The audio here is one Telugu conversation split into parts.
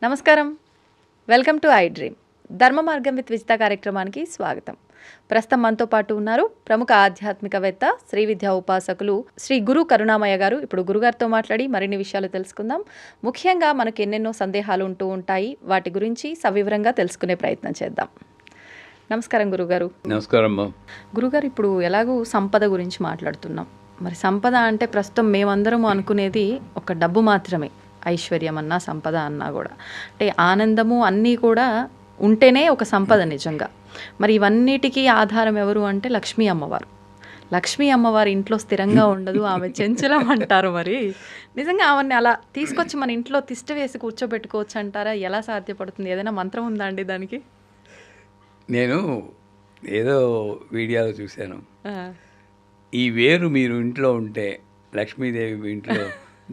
నమస్కారం, వెల్కమ్ టు ఐ డ్రీమ్. ధర్మ మార్గం విత్ విజిత కార్యక్రమానికి స్వాగతం. ప్రస్తుతం మనతో పాటు ఉన్నారు ప్రముఖ ఆధ్యాత్మికవేత్త, శ్రీ విద్యా ఉపాసకులు శ్రీ గురు కరుణామయ్య గారు. ఇప్పుడు గురుగారితో మాట్లాడి మరిన్ని విషయాలు తెలుసుకుందాం. ముఖ్యంగా మనకు ఎన్నెన్నో సందేహాలు ఉంటూ ఉంటాయి, వాటి గురించి సవివరంగా తెలుసుకునే ప్రయత్నం చేద్దాం. నమస్కారం గురుగారు. నమస్కారం గురుగారు, ఇప్పుడు ఎలాగూ సంపద గురించి మాట్లాడుతున్నాం. మరి సంపద అంటే ప్రస్తుతం మేమందరం అనుకునేది ఒక డబ్బు మాత్రమే. ఐశ్వర్యం అన్నా సంపద అన్నా కూడా అంటే ఆనందము అన్నీ కూడా ఉంటేనే ఒక సంపద నిజంగా. మరి ఇవన్నిటికీ ఆధారం ఎవరు అంటే లక్ష్మీ అమ్మవారు. లక్ష్మీ అమ్మవారి ఇంట్లో స్థిరంగా ఉండదు, ఆమె చెంచలం అంటారు. మరి నిజంగా ఆమెని అలా తీసుకొచ్చి మన ఇంట్లో తిష్ట వేసి కూర్చోబెట్టుకోవచ్చు అంటారా? ఎలా సాధ్యపడుతుంది? ఏదైనా మంత్రం ఉందా అండి దానికి? నేను ఏదో వీడియోలో చూశాను, ఈ వేరు మీరు ఇంట్లో ఉంటే లక్ష్మీదేవి ఇంట్లో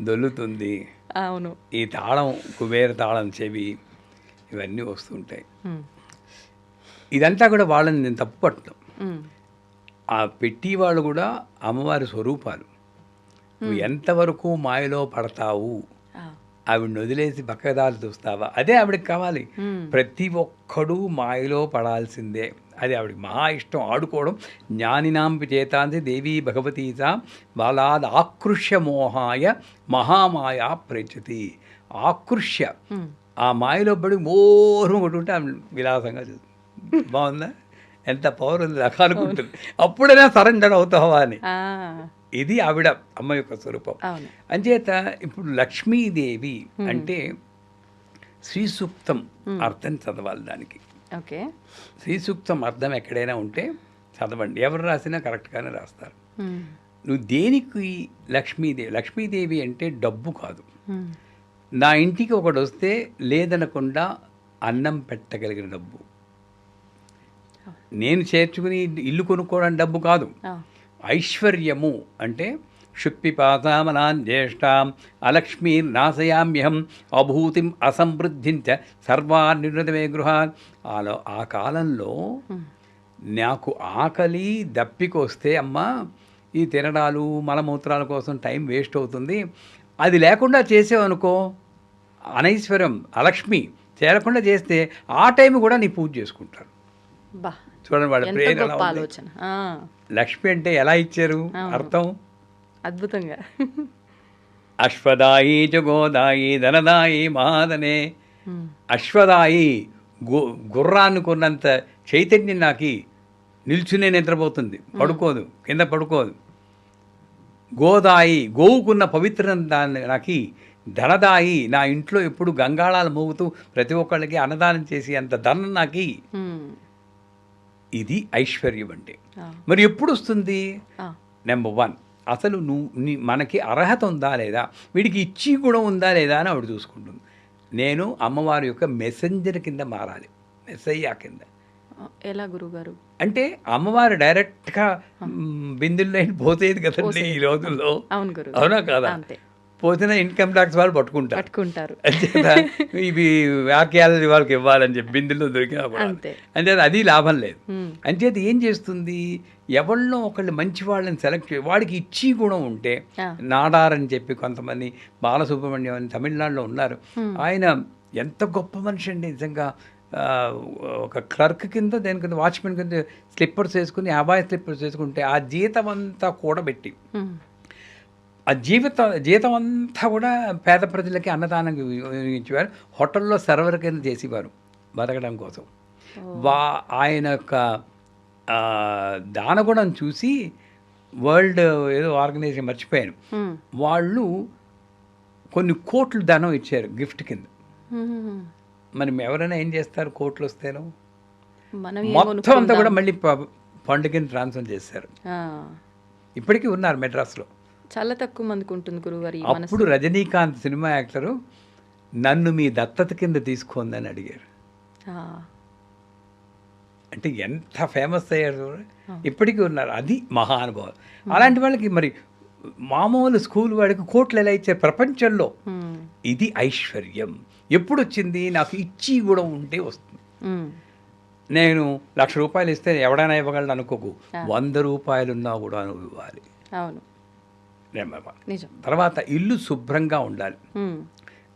దొల్లుతుంది, అవును, ఈ తాళం కుబేర తాళం చెవి ఇవన్నీ వస్తుంటాయి. ఇదంతా కూడా వాళ్ళని నేను తప్పు పట్టడం. ఆ పెట్టి వాళ్ళు కూడా అమ్మవారి స్వరూపాలు. నువ్వు ఎంతవరకు మాయలో పడతావు, ఆవిడని వదిలేసి పక్కదారి చూస్తావా, అదే ఆవిడకి కావాలి. ప్రతి ఒక్కడూ మాయలో పడాల్సిందే, అది ఆవిడకి మహా ఇష్టం. ఆడుకోవడం. జ్ఞానినాంపి చేతాంసి దేవీ భగవతీత బాలాద్ ఆకృష్య మోహాయ మహామాయా ప్రచతి. ఆకృష్య, ఆ మాయలో పడి మోహం కొట్టుకుంటే ఆమె విలాసంగా చూస్తుంది. బాగుందా? ఎంత పవర్ ఉంది అనుకుంటుంది. అప్పుడైనా సరెండర్ అవుతావా అని. ఇది ఆవిడ అమ్మ యొక్క స్వరూపం. అంచేత ఇప్పుడు లక్ష్మీదేవి అంటే శ్రీ సూక్తం అర్థం చదవాలి దానికి. ఓకే, శ్రీ సూక్తం అర్థం ఎక్కడైనా ఉంటే చదవండి. ఎవరు రాసినా కరెక్ట్గానే రాస్తారు. నువ్వు దేనికి లక్ష్మీదేవి? లక్ష్మీదేవి అంటే డబ్బు కాదు. నా ఇంటికి ఒకడు వస్తే లేదనకుండా అన్నం పెట్టగలిగిన డబ్బు. నేను చేర్చుకుని ఇల్లు కొనుక్కోవడం డబ్బు కాదు. ఐశ్వర్యము అంటే క్షుప్పిపాతామనాన్ జ్యేష్ఠాం అలక్ష్మీర్ నాశయామ్యహం అభూతిం అసమృద్ధించ సర్వాన్నిర్ణతమే గృహాన్. ఆ కాలంలో నాకు ఆకలి దప్పికొస్తే అమ్మా ఈ తినడాలు మలమూత్రాల కోసం టైం వేస్ట్ అవుతుంది, అది లేకుండా చేసేవనుకో అనైశ్వర్యం అలక్ష్మి చేరకుండా చేస్తే ఆ టైం కూడా నీ పూజ చేసుకుంటారు. చూడండి వాళ్ళ ప్రేరణ ఎలా ఉంది. లక్ష్మి అంటే ఎలా ఇచ్చారు అర్థం అద్భుతంగా. అశ్వదాయి చ గోదాయి ధనదాయి మహాదనే. అశ్వదాయి గుర్రాన్ని కొన్నంత చైతన్యం నాకి, నిల్చునే నిద్రపోతుంది, పడుకోదు, కింద పడుకోదు. గోదాయి గోవుకున్న పవిత్ర దాన్ని నాకి. ధనదాయి నా ఇంట్లో ఎప్పుడు గంగాళాలు మోగుతూ ప్రతి ఒక్కళ్ళకి అన్నదానం చేసి అంత ధనం నాకి. ఇది ఐశ్వర్యం అంటే. మరి ఎప్పుడు వస్తుంది? నెంబర్ 1, అసలు మనకి అర్హత ఉందా లేదా, వీడికి ఇచ్చి గుణం ఉందా లేదా అని ఆవిడ చూసుకుంటుంది. నేను అమ్మవారి యొక్క మెసెంజర్ కింద మారాలి, మెస్సయ్యా కింద. ఎలా గురుగారు? అంటే అమ్మవారు డైరెక్ట్గా బిందుల్లో పోసేది కదండి ఈ రోజుల్లో. అవునా కాదా? పోసిన ఇన్కమ్ ట్యాక్స్ వాళ్ళు పట్టుకుంటారు. అంచేత ఇవి వాక్యాలు వాళ్ళకి ఇవ్వాలని చెప్పి బిందుల్లో దొరికినా కూడా అంచేత అది లాభం లేదు. అంచేత ఏం చేస్తుంది, ఎవరినో ఒకళ్ళు మంచి వాళ్ళని సెలెక్ట్ చేసి వాడికి ఇచ్చి గుణం ఉంటే, నాడారని చెప్పి కొంతమంది, బాలసుబ్రహ్మణ్యం అని తమిళనాడులో ఉన్నారు, ఆయన ఎంత గొప్ప మనిషి అండి నిజంగా. ఒక క్లర్క్ కింద దేని కింద వాచ్మెన్ కింద స్లిప్పర్స్ వేసుకుని, అబాయ్ స్లిప్పర్స్ వేసుకుంటే ఆ జీతం అంతా కూడబెట్టి ఆ జీతం అంతా కూడా పేద ప్రజలకి అన్నదానం వినియోగించేవారు. హోటల్లో సర్వర్ కింద చేసేవారు బతకడం కోసం. ఆయన యొక్క దానగుణం చూసి వరల్డ్ ఏదో ఆర్గనైజేషన్ మర్చిపోయాను, వాళ్ళు కొన్ని కోట్లు ధనం ఇచ్చారు గిఫ్ట్ కింద. మరి ఎవరైనా ఏం చేస్తారు కోట్లు వస్తేనో? మొత్తం అంతా కూడా మళ్ళీ ఫండ్ కింద ట్రాన్స్ఫర్ చేశారు. ఇప్పటికీ ఉన్నారు మెడ్రాస్లో. చాలా తక్కువ మందికి ఉంటుంది గురుగారు. అప్పుడు రజనీకాంత్ సినిమా యాక్టరు నన్ను మీ దత్తత కింద తీసుకోందని అడిగారు. అంటే ఎంత ఫేమస్ అయ్యారు, ఇప్పటికీ ఉన్నారు. అది మహానుభావం. అలాంటి వాళ్ళకి మరి మామూలు స్కూల్ వాడికి కోట్లు ఎలా ఇచ్చారు ప్రపంచంలో? ఇది ఐశ్వర్యం. ఎప్పుడు వచ్చింది? నాకు ఇచ్చి కూడా ఉంటే వస్తుంది. నేను ₹1,00,000 ఇస్తే ఎవడైనా ఇవ్వగలను అనుకోకు, 100 రూపాయలున్నా కూడా నువ్వు ఇవ్వాలి. అవును, నెంబర్ 1. తర్వాత ఇల్లు శుభ్రంగా ఉండాలి.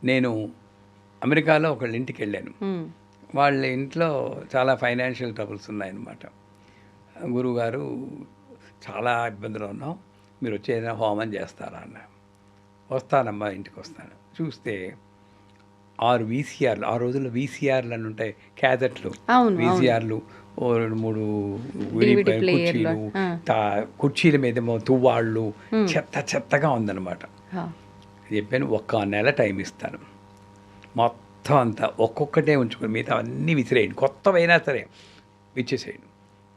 నేను అమెరికాలో ఒకళ్ళ ఇంటికి వెళ్ళాను. వాళ్ళ ఇంట్లో చాలా ఫైనాన్షియల్ ట్రబుల్స్ ఉన్నాయన్నమాట. గురువుగారు చాలా ఇబ్బందులు ఉన్నాం, మీరు వచ్చి ఏదైనా హోమం చేస్తారా అన్న. వస్తానమ్మా, ఇంటికి వస్తాను. చూస్తే 6 వీసీఆర్లు, ఆ రోజుల్లో వీసీఆర్లు అని ఉంటాయి, క్యాసెట్లు, వీసీఆర్లు, 2-3 కుర్చీలు, కుర్చీల మీదేమో తువ్వాళ్ళు, చెత్తగా ఉందన్నమాట. చెప్పాను, 1 నెల టైం ఇస్తాను, మొత్తం అంతా ఒక్కొక్కటే ఉంచుకొని మిగతా అన్నీ విసిరేయండి, కొత్తవైనా సరే ఇచ్చేసేయండి,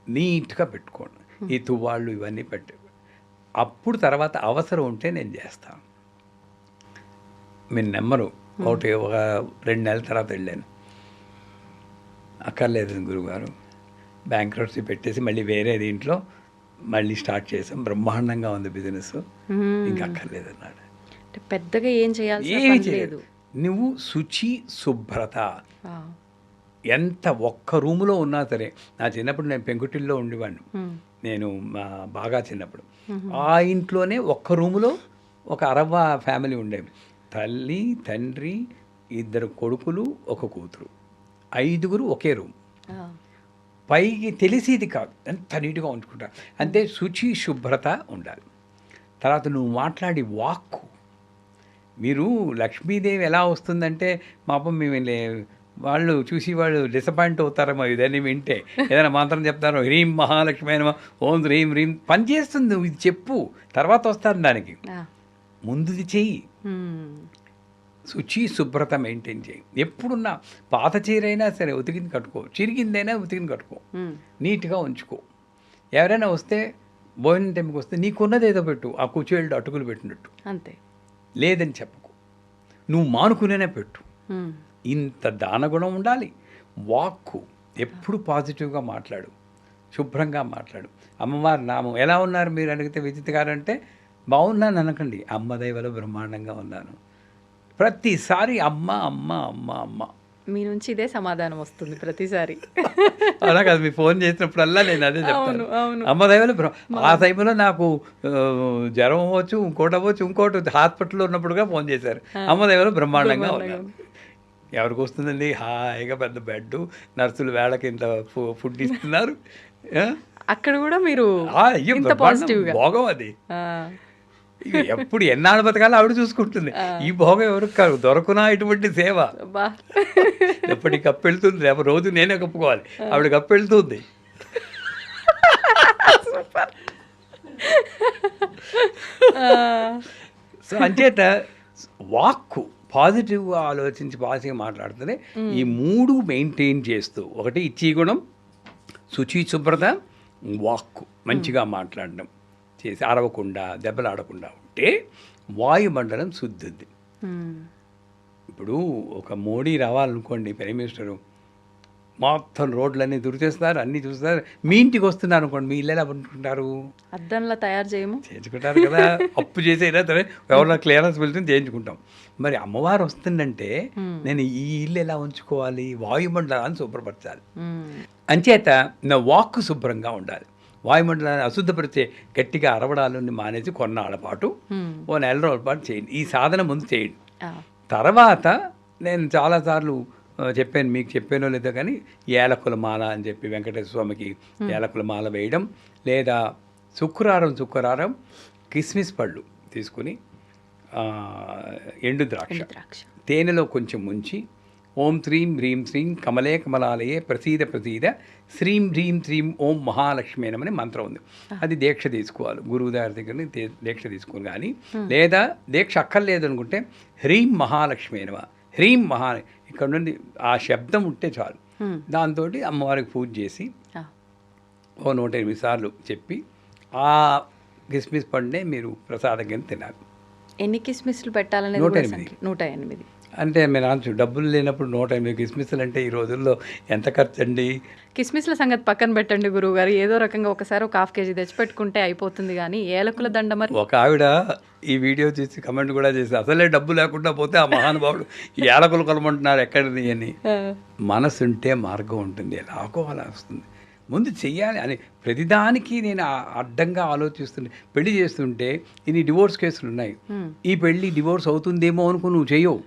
నీట్గా పెట్టుకోండి, ఈ తువ్వాళ్ళు ఇవన్నీ పెట్టి, అప్పుడు తర్వాత అవసరం ఉంటే నేను చేస్తాను. మీరు నెమ్మరు. ఒక 2 నెలల తర్వాత వెళ్ళాను. అక్కర్లేదు గురువుగారు, బ్యాంక్రప్సీ పెట్టేసి మళ్ళీ వేరే దీంట్లో మళ్ళీ స్టార్ట్ చేసాం, బ్రహ్మాండంగా ఉంది బిజినెస్, ఇంకా అక్కర్లేదు అన్నాడు. పెద్దగా ఏం చేయాలి, ఏమీ చేయలేదు. నువ్వు శుచి శుభ్రత, ఎంత ఒక్క రూములో ఉన్నా సరే, నా చిన్నప్పుడు నేను పెంకుటిల్లో ఉండేవాడిని, నేను బాగా చిన్నప్పుడు, ఆ ఇంట్లోనే ఒక్క రూములో ఒక అరవ ఫ్యామిలీ ఉండేవి, తల్లి, తండ్రి, 2 కొడుకులు, 1 కూతురు, 5గురు ఒకే రూమ్. పైకి తెలిసేది కాదు, ఎంత నీట్గా ఉంచుకుంటారు. అంతే శుచి శుభ్రత ఉండాలి. తర్వాత నువ్వు మాట్లాడి వాక్కు, మీరు లక్ష్మీదేవి ఎలా వస్తుందంటే, పాపం మేము వాళ్ళు చూసి వాళ్ళు డిసప్పాయింట్ అవుతారేమో ఇదని వింటే, ఏదైనా మంత్రం చెప్తారో, హ్రీం మహాలక్ష్మి అయినా ఓం హ్రీం హ్రీం, పని చేస్తుంది, నువ్వు ఇది చెప్పు, తర్వాత వస్తాను దానికి, ముందుది చెయ్యి. శుచి శుభ్రత మెయింటైన్ చేయి. ఎప్పుడున్నా పాత చీరైనా సరే ఉతికింది కట్టుకో, చిరిగిందైనా ఉతికింది కట్టుకో, నీట్గా ఉంచుకో. ఎవరైనా వస్తే భోజనం టైంకి వస్తే నీకున్నది ఏదో పెట్టు, ఆ కుచేళ్ళు అటుకులు పెట్టినట్టు, అంతే, లేదని చెప్పకు, నువ్వు మానుకునేనే పెట్టు. ఇంత దానగుణం ఉండాలి. వాక్కు ఎప్పుడు పాజిటివ్గా మాట్లాడు, శుభ్రంగా మాట్లాడు. అమ్మవారి నామం, ఎలా ఉన్నారు మీరు అడిగితే విజిత్ గారు అంటే, బాగున్నాను అనకండి, అమ్మ దైవలో బ్రహ్మాండంగా ఉన్నాను. ప్రతిసారి అమ్మ అమ్మ అమ్మ అమ్మ, మీ నుంచి ఇదే సమాధానం వస్తుంది ప్రతిసారి. అలా కాదు, మీ ఫోన్ చేసినప్పుడల్లా నేను అదే చెప్తాను, అమ్మ దైవలో. ఆ టైంలో నాకు జ్వరం అవ్వచ్చు, ఇంకోటి హాస్పిటల్లో ఉన్నప్పుడుగా ఫోన్ చేశారు, అమ్మ దైవలో బ్రహ్మాండంగా ఉన్నాను. ఎవరికి వస్తుందండి, హాయిగా పెద్ద బెడ్, నర్సులు వేళకి ఇంత ఫుడ్ ఇస్తున్నారు, అక్కడ కూడా మీరు భోగం అది. ఎప్పుడు ఎన్నాళ్ళు బతకాలో ఆవిడ చూసుకుంటుంది, ఈ భోగం ఎవరికి కాదు, దొరకునా ఇటువంటి సేవ. ఎప్పటికి కప్పు వెళ్తుంది, రోజు నేనే కప్పుకోవాలి, ఆవిడ కప్పు వెళ్తుంది. సో అంచేత వాక్కు పాజిటివ్గా ఆలోచించి పాజిటివ్గా మాట్లాడుతుంది. ఈ 3 మెయింటైన్ చేస్తూ, ఒకటి ఇచ్చి గుణం, శుచి శుభ్రత, వాక్కు మంచిగా మాట్లాడడం చేసి, అరవకుండా దెబ్బలాడకుండా ఉంటే వాయుమండలం శుద్ధి. ఇప్పుడు ఒక మోడీ రావాలనుకోండి, ప్రైమ్ మినిస్టరు, మొత్తం రోడ్లన్నీ దురిచేస్తున్నారు, అన్నీ చూస్తున్నారు, మీ ఇంటికి వస్తున్నారు అనుకోండి, మీ ఇల్లు ఎలా పండుకుంటారు, అద్దంలా తయారు చేయించుకుంటారు కదా, అప్పు చేసైనా సరే ఎవరైనా క్లియరెన్స్ వెళ్తుంది చేయించుకుంటాం. మరి అమ్మవారు వస్తుందంటే నేను ఈ ఇల్లు ఎలా ఉంచుకోవాలి, వాయుమండలాన్ని శుభ్రపరచాలి. అంచేత నా వాక్కు శుభ్రంగా ఉండాలి. వాయుమండలాన్ని అశుద్ధపరిచే గట్టిగా అరవడాలని మానేసి కొన్నాళ్ళ పాటు, 1 నెల రోజుల పాటు చేయండి. ఈ సాధన ముందు చేయండి. తర్వాత నేను చాలాసార్లు చెప్పాను, మీకు చెప్పానో లేదో కానీ, ఏలకుల మాల అని చెప్పి వెంకటేశ్వర స్వామికి ఏలకుల మాల వేయడం, లేదా శుక్రవారం కిస్మిస్ పళ్ళు తీసుకుని, ఎండు ద్రాక్ష తేనెలో కొంచెం ముంచి, ఓం శ్రీం హ్రీం శ్రీం కమలే కమలాలయే ప్రసీద శ్రీం హ్రీం శ్రీం ఓం మహాలక్ష్మీనమని మంత్రం ఉంది, అది దీక్ష తీసుకోవాలి. గురువు గారి దగ్గర దీక్ష తీసుకుని, కానీ లేదా దీక్ష అక్కర్లేదు అనుకుంటే హ్రీం మహాలక్ష్మీనమ, హ్రీం ఇక్కడ నుండి ఆ శబ్దం ఉంటే చాలు, దాంతో అమ్మవారికి పూజ చేసి 108 సార్లు చెప్పి, ఆ కిస్మిస్ పండునే మీరు ప్రసాదం కింద తినాలి. ఎన్ని కిస్మిస్లు పెట్టాలనేది 108. అంటే మీరు అనొచ్చు డబ్బులు లేనప్పుడు 150 కిస్మిస్లు అంటే ఈ రోజుల్లో ఎంత ఖర్చు అండి. కిస్మిస్ల సంగతి పక్కన పెట్టండి గురువుగారు, ఏదో రకంగా ఒకసారి ఒక 1/2 కేజీ తెచ్చిపెట్టుకుంటే అయిపోతుంది, కానీ ఏలకుల దండ మరి. ఒక ఆవిడ ఈ వీడియో చూసి కమెంట్ కూడా చేసి అసలే డబ్బు లేకుండా పోతే ఆ మహానుభావుడు ఈ ఏలకులు కొలమంటున్నారు ఎక్కడిది అని. మనసుంటే మార్గం ఉంటుంది, ఎలాగో అలా వస్తుంది. ముందు చెయ్యాలి అని ప్రతిదానికి నేను అడ్డంగా ఆలోచిస్తుంటే, పెళ్లి చేస్తుంటే ఇన్ని డివోర్స్ కేసులు ఉన్నాయి. ఈ పెళ్లి డివోర్స్ అవుతుందేమో అనుకుని నువ్వు చెయ్యవు,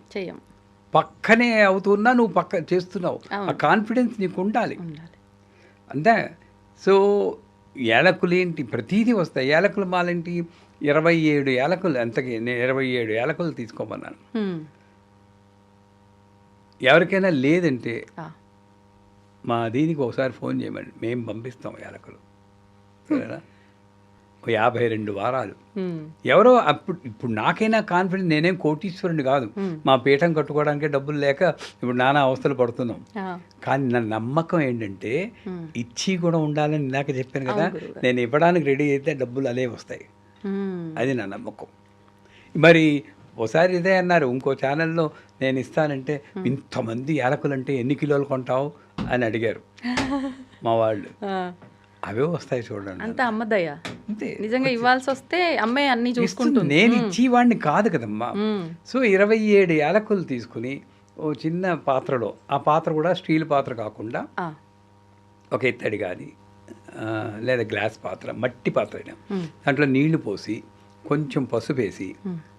పక్కనే అవుతున్నా నువ్వు పక్క చేస్తున్నావు. ఆ కాన్ఫిడెన్స్ నీకు ఉండాలి అంతే. సో ఏలకులేంటి ప్రతీదీ వస్తాయి. ఏలకులు మాలేంటి 27 ఏలకులు, అంతకి నేను 27 ఏలకులు తీసుకోమన్నాను. ఎవరికైనా లేదంటే మా దీనికి ఒకసారి ఫోన్ చేయమని, మేము పంపిస్తాం ఏలకులు, సరేనా? 52 వారాలు. ఎవరో అప్పుడు ఇప్పుడు నాకైనా కాన్ఫిడెన్స్, నేనేం కోటీశ్వరుని కాదు, మా పీఠం కట్టుకోవడానికే డబ్బులు లేక ఇప్పుడు నానా అవస్థలు పడుతున్నాం. కానీ నా నమ్మకం ఏంటంటే ఇచ్చి కూడా ఉండాలని ఇందాక చెప్పాను కదా, నేను ఇవ్వడానికి రెడీ అయితే డబ్బులు అదే వస్తాయి, అది నా నమ్మకం. మరి ఒకసారి ఇదే అన్నారు ఇంకో ఛానల్లో, నేను ఇస్తానంటే ఇంతమంది ఏలకులంటే ఎన్ని కిలోలు కొంటావు అని అడిగారు మా వాళ్ళు. అవే వస్తాయి చూడండి, అంతే అమ్మదయ్య, అంతే నిజంగా ఇవ్వాల్సి వస్తే అమ్మే అన్ని చూసుకుంటుంది. నేను ఇచ్చేవాడిని కాదు కదమ్మా. సో 27 ఏలకులు తీసుకుని ఓ చిన్న పాత్రలో, ఆ పాత్ర కూడా స్టీల్ పాత్ర కాకుండా ఒక ఇత్తడి కానీ లేదా గ్లాస్ పాత్ర, మట్టి పాత్ర అయినా, దాంట్లో నీళ్లు పోసి కొంచెం పసుపు వేసి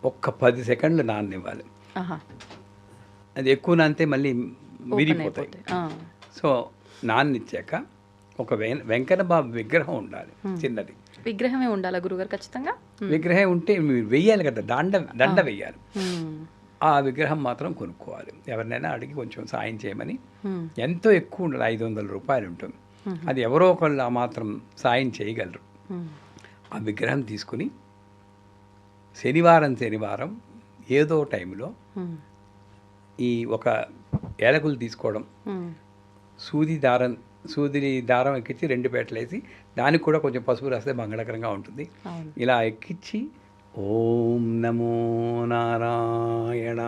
ఒక్క 10 సెకండ్లు నాననివ్వాలి. అది ఎక్కువ నానితే మళ్ళీ విరిగిపోతాయి. సో నాన్నిచ్చాక ఒక వెంకన్న బాబు విగ్రహం ఉండాలి, చిన్నది విగ్రహమే ఉండాలి గురుగారు ఖచ్చితంగా. విగ్రహం ఉంటే వెయ్యాలి కదా, దండ వెయ్యాలి. ఆ విగ్రహం మాత్రం కొనుక్కోవాలి, ఎవరినైనా అడిగి కొంచెం సాయం చేయమని. ఎంతో ఎక్కువ ఉండాలి, 500 రూపాయలు ఉంటుంది. అది ఎవరో ఒకళ్ళు ఆ మాత్రం సాయం చేయగలరు. ఆ విగ్రహం తీసుకుని శనివారం ఏదో టైంలో ఈ ఒక ఏలకులు తీసుకోవడం, సూది దారం ఎక్కించి 2 పేటలు వేసి దానికి కూడా కొంచెం పసుపు రాస్తే మంగళకరంగా ఉంటుంది. ఇలా ఎక్కించి ఓం నమో నారాయణాయ,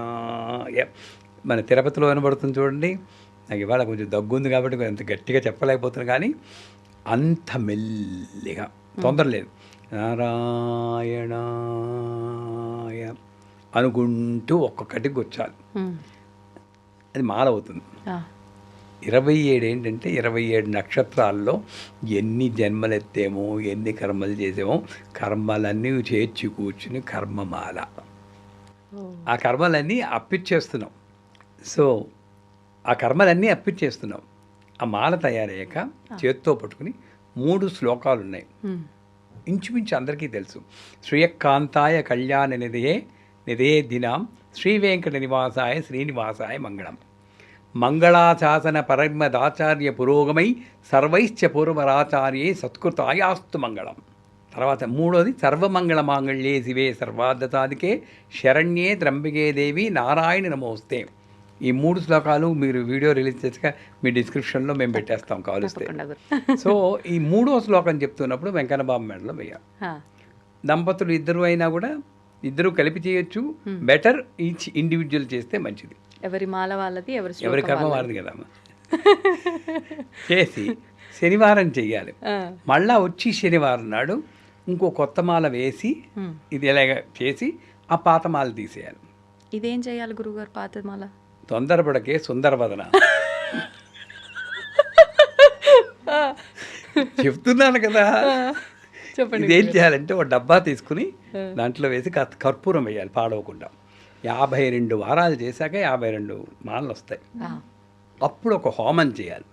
మన తిరుపతిలో వినబడుతుంది చూడండి. నాకు ఇవాళ కొంచెం దగ్గుంది కాబట్టి అంత గట్టిగా చెప్పలేకపోతున్నాను, కానీ అంత మెల్లిగా, తొందర లేదు, నారాయణాయ అనుకుంటూ ఒక్కొక్కటికి వచ్చాలి. అది మాలవుతుంది. 27 ఏంటంటే 27 నక్షత్రాల్లో ఎన్ని జన్మలెత్తేమో, ఎన్ని కర్మలు చేసామో, కర్మలన్నీ చేర్చి కూర్చుని కర్మమాల, ఆ కర్మలన్నీ అప్పిచ్చేస్తున్నాం. సో ఆ కర్మలన్నీ అప్పిచ్చేస్తున్నాం. ఆ మాల తయారయ్యాక చేత్తో పట్టుకుని 3 శ్లోకాలు ఉన్నాయి, ఇంచుమించు అందరికీ తెలుసు. శ్రీయకాంతాయ కళ్యాణ నిధే దినాం శ్రీ వెంకట నివాసాయ శ్రీనివాసాయ మంగళం. మంగళాశాసన పరమదాచార్య పురోగమై సర్వైశ్చ పూర్వరాచార్యే సత్కృతాయాస్తు మంగళం. తర్వాత 3వది సర్వమంగళ మాంగళ్యే శివే సర్వార్థసాధికే శరణ్యే త్రంబికే దేవి నారాయణ నమోస్తే. ఈ 3 శ్లోకాలు మీరు వీడియో రిలీజ్ చేసాక మీ డిస్క్రిప్షన్లో మేము పెట్టేస్తాం కావలిస్తే. సో ఈ 3వ శ్లోకం చెప్తున్నప్పుడు వెంకన్న బాబు మెడలో వేయాలి. దంపతులు ఇద్దరు అయినా కూడా ఇద్దరు కలిపి చేయొచ్చు, బెటర్ ఈచ్ ఇండివిజువల్ చేస్తే మంచిది. ఎవరి మాల వాళ్ళది, ఎవరి కర్మ వాళ్ళది కదమ్మా. చేసి శనివారం చెయ్యాలి. మళ్ళా వచ్చి శనివారం నాడు ఇంకో కొత్త మాల వేసి ఇది ఎలాగ చేసి ఆ పాత మాల తీసేయాలి. ఇదేం చేయాలి గురుగారు పాత మాల? తొందరపడకే సుందరవదన చెప్తున్నాను కదా. ఇదేం చేయాలంటే ఒక డబ్బా తీసుకుని దాంట్లో వేసి కర్పూరం వేయాలి పాడవకుండా. 52 వారాలు చేశాక 52 మాలలు వస్తాయి. అప్పుడు ఒక హోమం చేయాలి,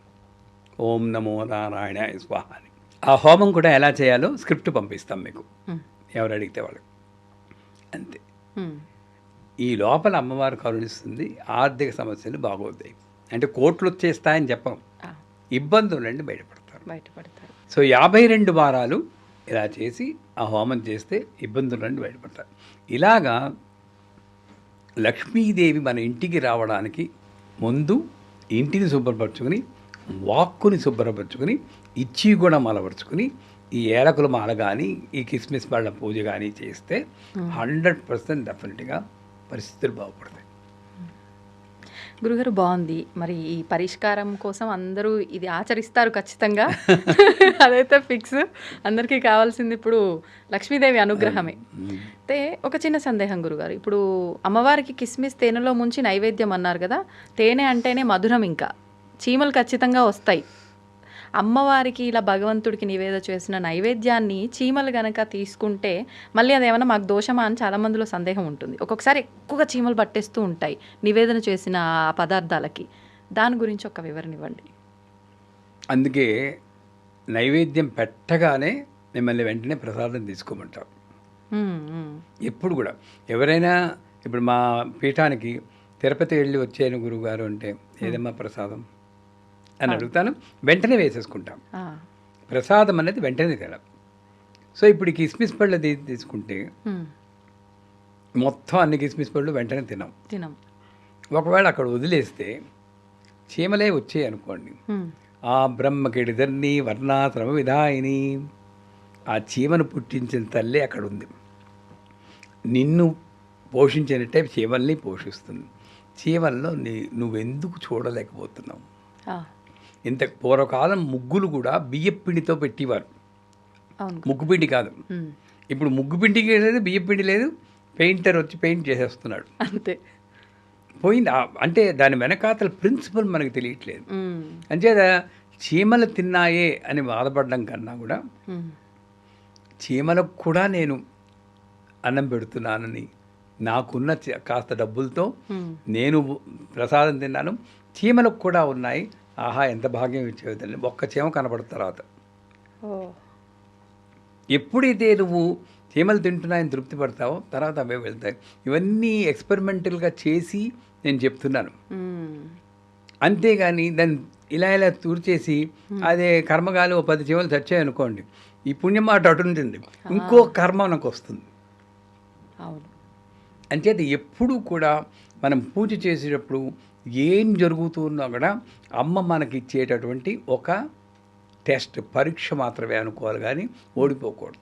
ఓం నమో నారాయణ స్వాహ అని. ఆ హోమం కూడా ఎలా చేయాలో స్క్రిప్ట్ పంపిస్తాం మీకు, ఎవరు అడిగితే వాళ్ళు. అంతే. ఈ లోపల అమ్మవారు కరుణిస్తుంది, ఆర్థిక సమస్యలు బాగోతాయి. అంటే కోట్లు వచ్చేస్తాయని చెప్పం, ఇబ్బందుల నుండి బయటపడతారు. సో 52 వారాలు ఇలా చేసి ఆ హోమం చేస్తే ఇబ్బందుల నుండి బయటపడతారు. ఇలాగా లక్ష్మీదేవి మన ఇంటికి రావడానికి ముందు ఇంటిని శుభ్రపరచుకుని, వాక్కుని శుభ్రపరచుకుని, ఇచ్చి కూడా మలపరుచుకుని, ఈ ఏలకుల మాల కానీ ఈ కిస్మిస్ పళ్ళ పూజ కానీ చేస్తే 100% డెఫినెట్గా పరిస్థితులు బాగుపడతాయి. గురుగారు బాగుంది. మరి ఈ పరిష్కారం కోసం అందరూ ఇది ఆచరిస్తారు ఖచ్చితంగా. అదైతే ఫిక్స్. అందరికీ కావాల్సింది ఇప్పుడు లక్ష్మీదేవి అనుగ్రహమే. అయితే ఒక చిన్న సందేహం గురుగారు. ఇప్పుడు అమ్మవారికి కిస్మిస్ తేనెలో ముంచి నైవేద్యం అన్నారు కదా, తేనె అంటేనే మధురం. ఇంకా చీమలు ఖచ్చితంగా వస్తాయి. అమ్మవారికి ఇలా భగవంతుడికి నివేద చేసిన నైవేద్యాన్ని చీమలు గనక తీసుకుంటే మళ్ళీ అదేమన్నా మాకు దోషమా అని చాలామందిలో సందేహం ఉంటుంది. ఒక్కొక్కసారి ఎక్కువగా చీమలు పట్టేస్తూ ఉంటాయి నివేదన చేసిన ఆ పదార్థాలకి. దాని గురించి ఒక వివరణ ఇవ్వండి. అందుకే నైవేద్యం పెట్టగానే మిమ్మల్ని వెంటనే ప్రసాదం తీసుకోమంటారు. ఎప్పుడు కూడా ఎవరైనా ఇప్పుడు మా పీఠానికి తిరుపతి వెళ్ళి వచ్చాను గురువుగారు అంటే ఏదమ్మా ప్రసాదం అని అడుగుతాను, వెంటనే వేసేసుకుంటాం. ప్రసాదం అనేది వెంటనే తినాలి. సో ఇప్పుడు ఈ కిస్మిస్ పళ్ళు తీసుకుంటే మొత్తం అన్ని కిస్మిస్ పళ్ళు వెంటనే తినం. ఒకవేళ అక్కడ వదిలేస్తే చీమలే వచ్చాయి అనుకోండి, ఆ బ్రహ్మకిడిదర్ని వర్ణాశ్రమ విధాయిని, ఆ చీమను పుట్టించిన తల్లి అక్కడ ఉంది. నిన్ను పోషించినట్టే చీమల్ని పోషిస్తుంది. చీమల్లో నువ్వెందుకు చూడలేకపోతున్నావు? ఇంత పూర్వకాలం ముగ్గులు కూడా బియ్యపిండితో పెట్టేవారు, ముగ్గుపిండి కాదు. ఇప్పుడు ముగ్గుపిండికి లేదు, బియ్యపిండి లేదు, పెయింటర్ వచ్చి పెయింట్ చేసేస్తున్నాడు, అంతే పోయింది. అంటే దాని వెనకాతల ప్రిన్సిపల్ మనకు తెలియట్లేదు. అంచేత చీమలు తిన్నాయే అని బాధపడడం కన్నా కూడా చీమలకు కూడా నేను అన్నం పెడుతున్నానని, నాకున్న కాస్త డబ్బులతో నేను ప్రసాదం తిన్నాను, చీమలకు కూడా ఉన్నాయి, ఆహా ఎంత భాగ్యం ఇచ్చేదండి. ఒక్క చీమ కనపడిన తర్వాత ఎప్పుడైతే నువ్వు చీమలు తింటున్నాయని తృప్తి పడతావో తర్వాత అవే వెళ్తాయి. ఇవన్నీ ఎక్స్పెరిమెంటల్గా చేసి నేను చెప్తున్నాను. అంతేగాని దాన్ని ఇలా తూర్చేసి అదే కర్మగాలి 10 చీమలు చచ్చాయనుకోండి, ఈ పుణ్యం మాట అటు ఉంటుంది, ఇంకో కర్మ నాకు వస్తుంది. అంచేత ఎప్పుడూ కూడా మనం పూజ చేసేటప్పుడు ఏం జరుగుతున్నా కూడా అమ్మ మనకి ఇచ్చేటటువంటి ఒక టెస్ట్, పరీక్ష మాత్రమే అనుకోవాలి, కానీ ఓడిపోకూడదు.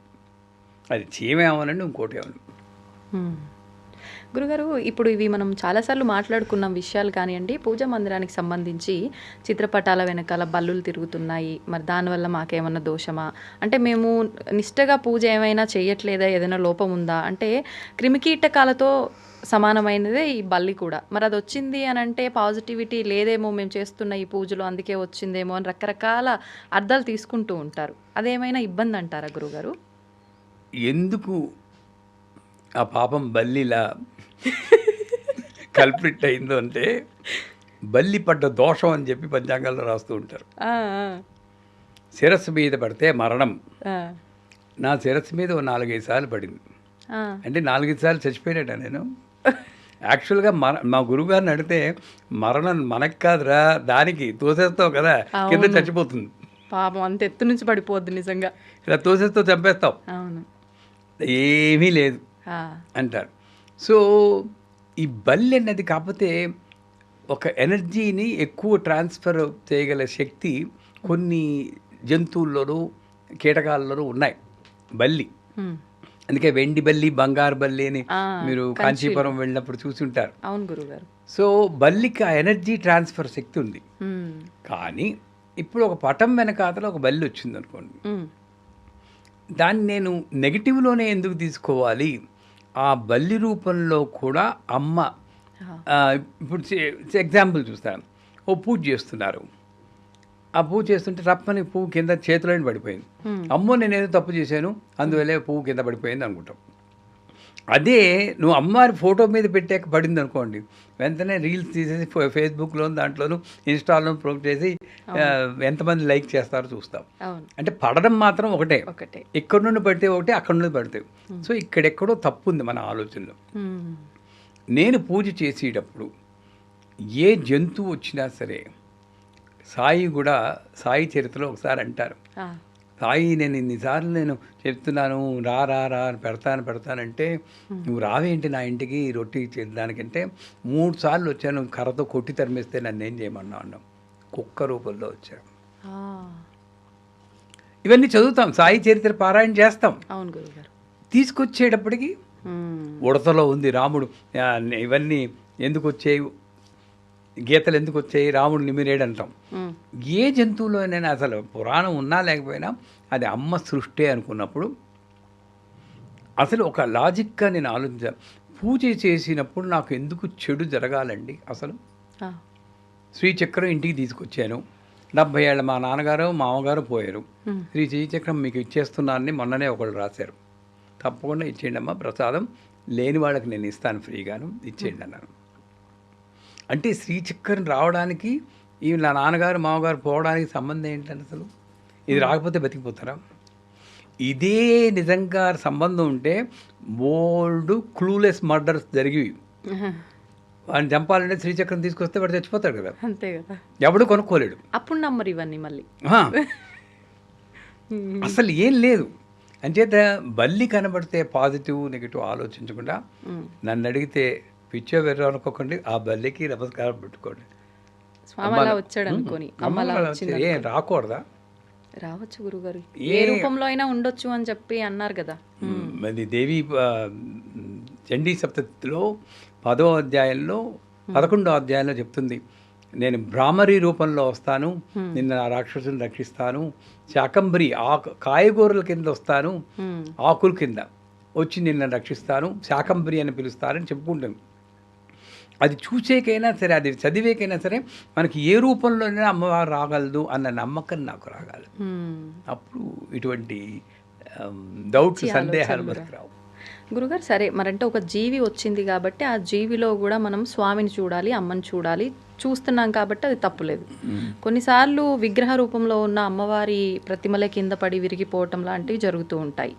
అది చీమేమనండి, ఇంకోటి ఏమని. గురుగారు, ఇప్పుడు ఇవి మనం చాలాసార్లు మాట్లాడుకున్న విషయాలు కానివ్వండి, పూజా మందిరానికి సంబంధించి చిత్రపటాల వెనకాల బల్లులు తిరుగుతున్నాయి, మరి దానివల్ల మాకేమన్నా దోషమా, అంటే మేము నిష్టగా పూజ ఏమైనా చేయట్లేదా, ఏదైనా లోపం ఉందా, అంటే క్రిమికీటకాలతో సమానమైనదే ఈ బల్లి కూడా. మరి అది వచ్చింది అని అంటే పాజిటివిటీ లేదేమో మేము చేస్తున్న ఈ పూజలు, అందుకే వచ్చిందేమో అని రకరకాల అర్థాలు తీసుకుంటూ ఉంటారు. అదేమైనా ఇబ్బంది అంటారా గురుగారు? ఎందుకు ఆ పాపం బల్లిలా కల్ప్రిట్ అయిందో అంటే, బల్లి పడ్డ దోషం అని చెప్పి పంచాంగాల్లో రాస్తూ ఉంటారు. శిరస్సు మీద పడితే మరణం. నా శిరస్సు మీద 4-5 సార్లు పడింది. అంటే 4-5 సార్లు చచ్చిపోయినట్ట నేను. యాక్చువల్గా మా గురువుగారిని అడిగితే, మరణం మనకు కాదురా, దానికి తోసేస్తావు కదా, కింద చచ్చిపోతుంది. పాపం అంత ఎత్తు నుంచి పడిపోద్ది నిజంగా. ఇలా తోసేస్తావు, చంపేస్తావు, ఏమీ లేదు అంటారు. సో ఈ బల్లి అన్నది కాకపోతే ఒక ఎనర్జీని ఎక్కువ ట్రాన్స్ఫర్ చేయగల శక్తి కొన్ని జంతువుల్లోనూ కీటకాల్లోనూ ఉన్నాయి బల్లి. అందుకే వెండి బల్లి, బంగారు బల్లి అని మీరు కాంచీపురం వెళ్ళినప్పుడు చూసి ఉంటారు. అవును గురుగారు. సో బల్లికి ఆ ఎనర్జీ ట్రాన్స్ఫర్ శక్తి ఉంది. కానీ ఇప్పుడు ఒక పటం వెనకాతల ఒక బల్లి వచ్చింది అనుకోండి, దాన్ని నేను నెగిటివ్లోనే ఎందుకు తీసుకోవాలి? ఆ బల్లి రూపంలో కూడా అమ్మ, ఇప్పుడు ఎగ్జాంపుల్ చూస్తాను, ఓ పూజ చేస్తున్నారు, ఆ పూజ చేస్తుంటే రప్పని పువ్వు కింద చేతిలోని పడిపోయింది. అమ్మో నేనేదో తప్పు చేశాను అందువల్లే పువ్వు కింద పడిపోయింది అనుకుంటాం. అదే నువ్వు అమ్మవారి ఫోటో మీద పెట్టాక పడింది అనుకోండి, వెంటనే రీల్స్ తీసేసి ఫేస్బుక్లోను దాంట్లోనూ ఇన్స్టాలోను ప్రొమోట్ చేసి ఎంతమంది లైక్ చేస్తారో చూస్తాం. అంటే పడడం మాత్రం ఒకటే, ఎక్కడి నుండి పడితే ఒకటే, అక్కడి నుండి పడితే. సో ఇక్కడెక్కడో తప్పు ఉంది మన ఆలోచనలో. నేను పూజ చేసేటప్పుడు ఏ జంతువు వచ్చినా సరే, సాయి కూడా సాయి చరిత్రలో ఒకసారి అంటారు, సాయి నేను ఇన్నిసార్లు నేను చెప్తున్నాను రా రా రా పెడతానంటే నువ్వు రావేంటి నా ఇంటికి రొట్టి చేయడానికంటే 3 సార్లు వచ్చాను, కర్రతో కొట్టి తరిమేస్తే నన్ను ఏం చేయమన్నా అన్నాం, కుక్క రూపంలో వచ్చాను. ఇవన్నీ చదువుతాం, సాయి చరిత్ర పారాయణ చేస్తాం. తీసుకొచ్చేటప్పటికి ఉడతలో ఉంది రాముడు, ఇవన్నీ ఎందుకు వచ్చేవి గీతలు ఎందుకు వచ్చాయి, రాముడు నిమిరేడు అంటాం. ఏ జంతువులోనైనా అసలు పురాణం ఉన్నా లేకపోయినా అది అమ్మ సృష్టి అనుకున్నప్పుడు అసలు ఒక లాజిక్గా నేను ఆలోచించాను. పూజ చేసినప్పుడు నాకు ఎందుకు చెడు జరగాలండి? అసలు శ్రీచక్రం ఇంటికి తీసుకొచ్చాను, 70 ఏళ్ళ మా నాన్నగారు మామగారు పోయారు, శ్రీచక్రం మీకు ఇచ్చేస్తున్నానని మొన్ననే ఒకళ్ళు రాశారు, తప్పకుండా ఇచ్చేయండి అమ్మా, ప్రసాదం లేని వాళ్ళకి నేను ఇస్తాను ఫ్రీగాను, ఇచ్చేయండి అన్నాను. అంటే శ్రీచక్రం రావడానికి ఈ నా నాన్నగారు మామగారు పోవడానికి సంబంధం ఏంటని అసలు? ఇది రాకపోతే బతికిపోతారా? ఇదే నిజంగా సంబంధం ఉంటే బోల్డ్ క్లూలెస్ మర్డర్స్ జరిగి వాడిని చంపాలంటే శ్రీచక్రం తీసుకొస్తే వాడు చచ్చిపోతాడు కదా. అంతే కదా, ఎవడు కొనుక్కోలేడు. అప్పుడు నమ్మరు ఇవన్నీ మళ్ళీ. అసలు ఏం లేదు. అంచేత బల్లి కనబడితే పాజిటివ్ నెగిటివ్ ఆలోచించకుండా నన్ను అడిగితే పిచ్చో వెర్ర అనుకోకండి, ఆ బల్లికి నమస్కారం పెట్టుకోండి. వచ్చాడు అనుకోని ఏం రాకూడదా? రావచ్చు గురుగారు, ఏ రూపంలో అయినా ఉండొచ్చు అని చెప్పి అన్నారు కదా. మరి దేవి చండీ సప్తతిలో 10వ అధ్యాయంలో 11వ అధ్యాయంలో చెప్తుంది, నేను భ్రామరి రూపంలో వస్తాను, నిన్న ఆ రాక్షసుని రక్షిస్తాను, శాకంబరి కాయగూరల కింద వస్తాను, ఆకుల కింద వచ్చి నిన్న రక్షిస్తాను, శాకంబరి అని పిలుస్తారని చెప్పుకుంటాను. అది చూసేకైనా సరే, అది చదివేకైనా సరే మనకి ఏ రూపంలోనైనా అమ్మవారు రాగలదు అన్న నమ్మకం నాకు రాగాలి. అప్పుడు ఇటువంటి డౌట్స్, సందేహాలు మనకు రావు. గురుగారు, సరే మరంటే ఒక జీవి వచ్చింది కాబట్టి ఆ జీవిలో కూడా మనం స్వామిని చూడాలి, అమ్మని చూడాలి, చూస్తున్నాం కాబట్టి అది తప్పులేదు. కొన్నిసార్లు విగ్రహ రూపంలో ఉన్న అమ్మవారి ప్రతిమలే కింద పడి విరిగిపోవటం లాంటివి జరుగుతూ ఉంటాయి,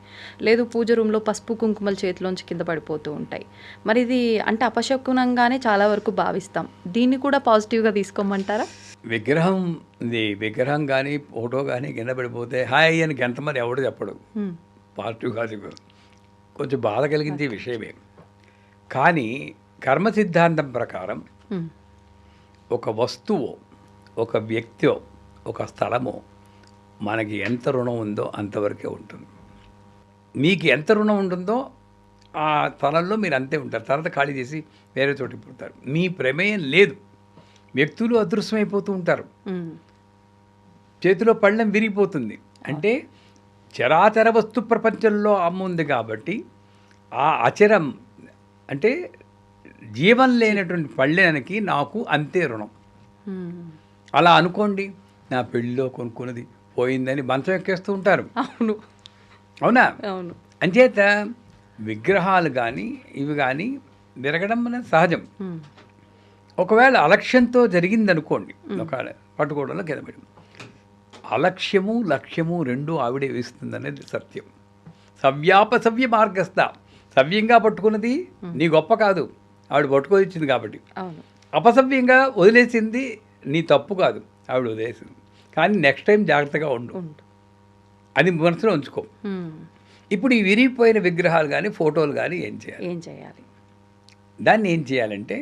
లేదు పూజ రూమ్లో పసుపు కుంకుమల చేతిలోంచి కింద పడిపోతూ ఉంటాయి. మరి ఇది అంటే అపశకునంగానే చాలా వరకు భావిస్తాం, దీన్ని కూడా పాజిటివ్గా తీసుకోమంటారా? విగ్రహం కానీ ఫోటో కానీ కింద పడిపోతే హాయ్ అని గంటమని ఎవడు చెప్పడు, పాజిటివ్ కాదు, కొంచెం బాధ కలిగించే విషయమే. కానీ కర్మ సిద్ధాంతం ప్రకారం ఒక వస్తువు, ఒక వ్యక్తి, ఒక స్థలము మనకి ఎంత రుణం ఉందో అంతవరకే ఉంటుంది. మీకు ఎంత రుణం ఉంటుందో ఆ స్థలంలో మీరు అంతే ఉంటారు, తర్వాత ఖాళీ చేసి వేరే చోటికి పోతారు. మీ ప్రమేయం లేదు. వ్యక్తులు అదృశ్యమైపోతూ ఉంటారు, చేతిలో పళ్ళెం విరిగిపోతుంది. అంటే చరాచర వస్తు ప్రపంచంలో అమ్మ ఉంది కాబట్టి ఆ అచరం అంటే జీవం లేనటువంటి పళ్ళెనికి నాకు అంతే రుణం. అలా అనుకోండి, నా పెళ్ళిలో కొనుక్కున్నది పోయిందని మంచం ఎక్కేస్తూ ఉంటారు. అవునా? అంచేత విగ్రహాలు కానీ ఇవి కానీ విరగడం అనేది సహజం. ఒకవేళ అలక్ష్యంతో జరిగిందనుకోండి, ఒక పట్టుకోవడంలో కింద పడి, అలక్ష్యము లక్ష్యము రెండు ఆవిడే వేస్తుందనేది సత్యం. సవ్య మార్గస్థ, సవ్యంగా పట్టుకున్నది నీ గొప్ప కాదు, ఆవిడ పట్టుకొచ్చింది కాబట్టి. అపసవ్యంగా వదిలేసింది నీ తప్పు కాదు, ఆవిడ వదిలేసింది. కానీ నెక్స్ట్ టైం జాగ్రత్తగా ఉండు, అది మనసులో ఉంచుకో. ఇప్పుడు ఈ విరిగిపోయిన విగ్రహాలు కానీ ఫోటోలు కానీ ఏం చేయాలి? దాన్ని ఏం చేయాలంటే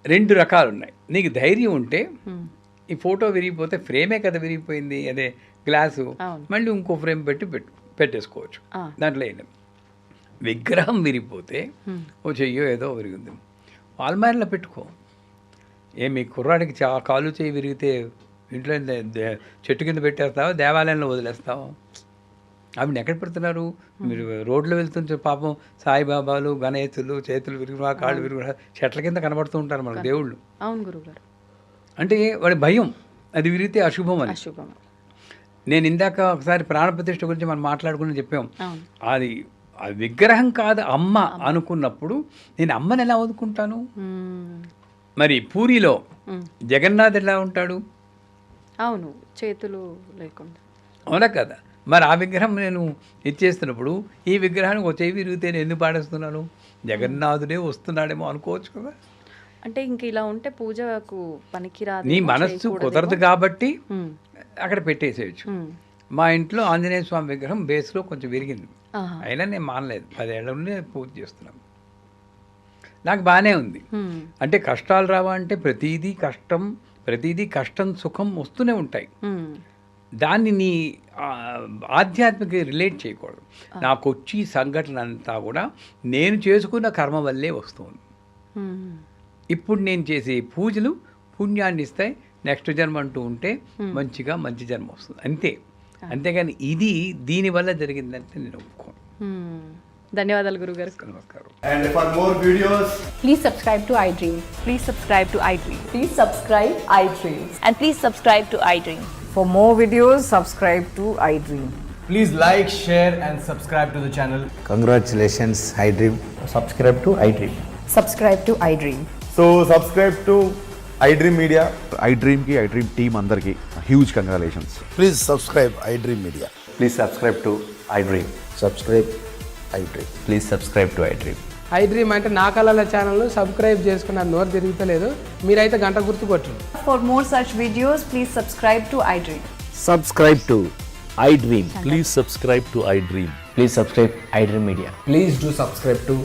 2 రకాలు ఉన్నాయి. నీకు ధైర్యం ఉంటే ఈ ఫోటో విరిగిపోతే ఫ్రేమే కదా విరిగిపోయింది, అదే గ్లాసు, మళ్ళీ ఇంకో ఫ్రేమ్ పెట్టేసుకోవచ్చు, దాంట్లో ఏంటి. విగ్రహం విరిగిపోతే ఓ చెయ్యో ఏదో విరిగింది, వాల్మారిలో పెట్టుకో. మీ కుర్రాడికి కాలు చేయి విరిగితే ఇంట్లో చెట్టు కింద పెట్టేస్తావా, దేవాలయంలో వదిలేస్తావా? ఆవిడని ఎక్కడ పెడుతున్నారు? మీరు రోడ్లో వెళ్తుంటే పాపం సాయిబాబాలు, గణేశులు చేతులు విరుగునా కాళ్ళు విరుగునా చెట్ల కింద కనబడుతూ ఉంటారు మనకు దేవుళ్ళు. అవును గురుగారు. అంటే వాడి భయం, అది విరిగితే అశుభం అని. నేను ఇందాక ఒకసారి ప్రాణప్రతిష్ఠ గురించి మనం మాట్లాడుకుని చెప్పాం. అది విగ్రహం కాదు అమ్మ అనుకున్నప్పుడు నేను అమ్మని ఎలా వదుకుంటాను? మరి పూరిలో జగన్నాథ్ ఎలా ఉంటాడు? అవును, చేతులు లేకుండా. అవునా కదా? మరి ఆ విగ్రహం నేను ఇచ్చేస్తున్నప్పుడు ఈ విగ్రహానికి ఒక చెవి విరిగితే నేను ఎందుకు పాడేస్తున్నాను? జగన్నాథుడే వస్తున్నాడేమో అనుకోవచ్చు కదా. అంటే ఇంక ఇలా ఉంటే పూజకు పనికిరాదు, నీ మనస్సు కుదరదు కాబట్టి అక్కడ పెట్టేసేయచ్చు. మా ఇంట్లో ఆంజనేయ స్వామి విగ్రహం బేస్లో కొంచెం విరిగింది, అయినా నేను మానలేదు. 10 ఏళ్ల నుండి పూజ చేస్తున్నాను, నాకు బాగానే ఉంది. అంటే కష్టాలు రావా అంటే ప్రతిదీ కష్టం సుఖం వస్తూనే ఉంటాయి. దాన్ని నీ ఆధ్యాత్మిక రిలేట్ చేయకూడదు. నాకు వచ్చి సంఘటన అంతా కూడా నేను చేసుకున్న కర్మ వల్లే వస్తుంది. ఇప్పుడు నేను చేసే పూజలు పుణ్యాన్ని ఇస్తాయి, నెక్స్ట్ జన్మ అంటూ ఉంటే మంచిగా మంచి జన్మ వస్తుంది అంతే. అంతేగాని ఇది దీనివల్ల జరిగిందంటే నేను ఒప్పుకోను. ధన్యవాదాలు గురుగారు. నమస్కారం. And for more videos, Please subscribe to iDream. Please subscribe to iDream. Please subscribe iDream. And please subscribe to iDream. For more videos, subscribe to iDream. please like, share and subscribe to the channel. Congratulations, iDream. Subscribe to iDream. Subscribe to iDream. So subscribe to iDream Media. iDream की iDream team अंदर की huge congratulations. Please subscribe iDream Media. Please subscribe to iDream. Subscribe iDream. Please subscribe to iDream. iDream అంటే నా కళల ఛానల్ను సబ్స్క్రైబ్ చేసుకున్న నోరు తిరుగుతలేదు, మీరైతే గంట గుర్తు కొట్టండి. For more such videos, please subscribe to iDream. Subscribe to iDream. Please subscribe to iDream. Please subscribe iDream Media. Please do subscribe to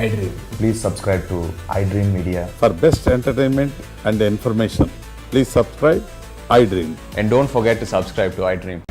iDream. Please subscribe to iDream Media. For best entertainment and information, please subscribe iDream. And don't forget to subscribe to iDream.